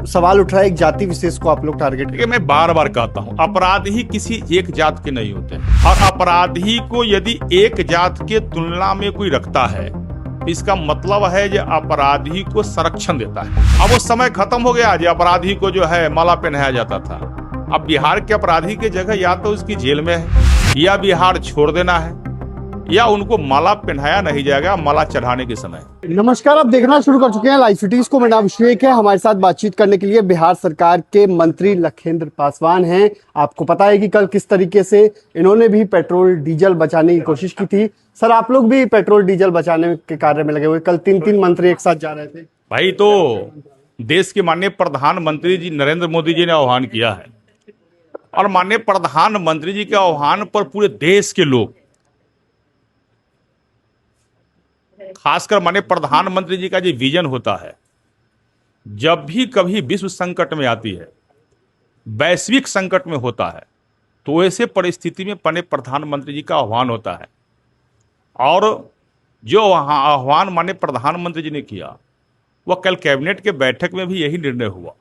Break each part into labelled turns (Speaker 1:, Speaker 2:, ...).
Speaker 1: सवाल उठ रहा है एक जाति विशेष को आप लोग टारगेट
Speaker 2: देखिए, मैं बार बार कहता हूँ, अपराधी किसी एक जात के नहीं होते और अपराधी को यदि एक जात के तुलना में कोई रखता है, इसका मतलब है जो अपराधी को संरक्षण देता है। अब वो समय खत्म हो गया जो अपराधी को जो है माला पहनाया जाता था। अब बिहार के अपराधी की जगह या तो उसकी जेल में है या बिहार छोड़ देना है या उनको माला पहनाया नहीं जाएगा माला चढ़ाने के समय।
Speaker 1: नमस्कार, आप देखना शुरू कर चुके हैं लाइव सिटीज को। मेरा नाम विवेक है। हमारे साथ बातचीत करने के लिए बिहार सरकार के मंत्री लखेंद्र पासवान हैं। आपको पता है कि कल किस तरीके से इन्होंने भी पेट्रोल डीजल बचाने की कोशिश की थी। सर, आप लोग भी पेट्रोल डीजल बचाने के कार्य में लगे हुए, कल तीन मंत्री एक साथ जा रहे थे।
Speaker 2: भाई, तो देश के माननीय प्रधानमंत्री जी नरेंद्र मोदी जी ने आह्वान किया है और माननीय प्रधानमंत्री जी के आह्वान पर पूरे देश के लोग, खासकर माननीय प्रधानमंत्री जी का जो विजन होता है, जब भी कभी विश्व संकट में आती है, वैश्विक संकट में होता है, तो ऐसे परिस्थिति में माननीय प्रधानमंत्री जी का आह्वान होता है। और जो वहाँ आह्वान माननीय प्रधानमंत्री जी ने किया, वह कल कैबिनेट के बैठक में भी यही निर्णय हुआ।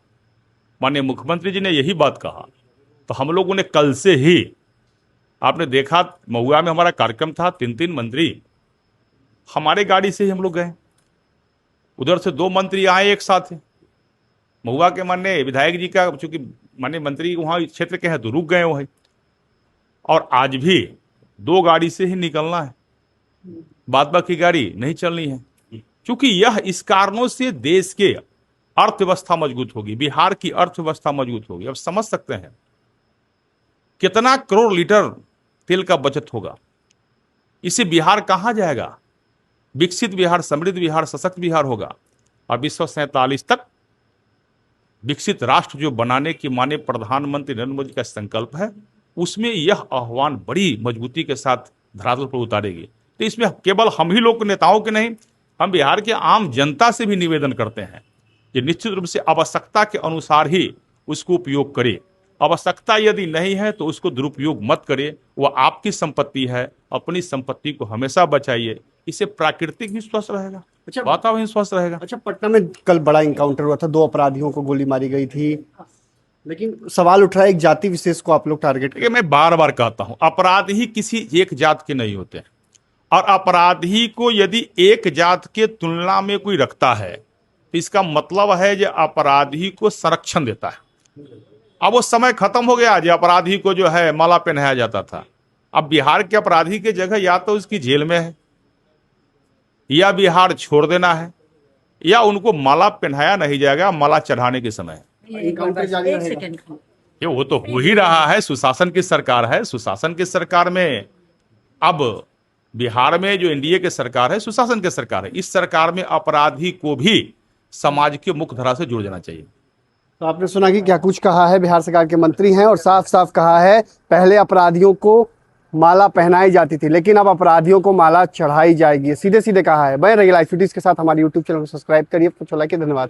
Speaker 2: माननीय मुख्यमंत्री जी ने यही बात कहा। तो हम लोगों ने कल से ही, आपने देखा महुआ में हमारा कार्यक्रम था, तीन मंत्री हमारे गाड़ी से ही हम लोग गए। उधर से 2 मंत्री आए एक साथ। महुआ के माननीय विधायक जी का, चूंकि माननीय मंत्री वहाँ क्षेत्र के हैं तो रुक गए वहीं। और आज भी 2 गाड़ी से ही निकलना है, बाद बाकी गाड़ी नहीं चलनी है, क्योंकि यह इस कारणों से देश के अर्थव्यवस्था मजबूत होगी, बिहार की अर्थव्यवस्था मजबूत होगी। अब समझ सकते हैं कितना करोड़ लीटर तेल का बचत होगा। इससे बिहार कहाँ जाएगा? विकसित बिहार, समृद्ध बिहार, सशक्त बिहार होगा। और 2047 तक विकसित राष्ट्र जो बनाने की माननीय प्रधानमंत्री नरेंद्र मोदी का संकल्प है, उसमें यह आह्वान बड़ी मजबूती के साथ धरातल पर उतारेगी। तो इसमें केवल हम ही लोग नेताओं के नहीं, हम बिहार के आम जनता से भी निवेदन करते हैं कि निश्चित रूप से आवश्यकता के अनुसार ही उसको उपयोग करे। आवश्यकता यदि नहीं है तो उसको दुरुपयोग मत करे। वह आपकी संपत्ति है, अपनी संपत्ति को हमेशा बचाइए। इससे प्राकृतिक भी स्वस्थ रहेगा, वातावरण स्वस्थ रहेगा।
Speaker 1: अच्छा, पटना में कल बड़ा इनकाउंटर हुआ था, 2 अपराधियों को गोली मारी गई थी, लेकिन सवाल उठ रहा है एक जाति विशेष को आप लोग टारगेट।
Speaker 2: देखिए, मैं बार बार कहता हूं, अपराधी किसी एक जात के नहीं होते और अपराधी को यदि एक जात के तुलना में कोई रखता है, तो इसका मतलब है जो अपराधी को संरक्षण देता है। अब वो समय खत्म हो गया जो अपराधी को जो है माला पहनाया जाता था। अब बिहार के अपराधी की जगह या तो उसकी जेल में है या बिहार छोड़ देना है या उनको माला पहनाया नहीं जाएगा माला चढ़ाने के समय। ये वो तो हो ही रहा है। सुशासन की सरकार है। सुशासन की सरकार में अब बिहार में जो एनडीए की सरकार है, सुशासन की सरकार है। इस सरकार में अपराधी को भी समाज के मुख्य धारा से जोड़ देना चाहिए।
Speaker 1: तो आपने सुना कि क्या कुछ कहा है, बिहार सरकार के मंत्री हैं और साफ साफ कहा है, पहले अपराधियों को माला पहनाई जाती थी लेकिन अब अपराधियों को माला चढ़ाई जाएगी। सीधे सीधे कहा है। बने रहिए लाइव सिटीज के साथ। हमारे यूट्यूब चैनल को सब्सक्राइब करिए। धन्यवाद।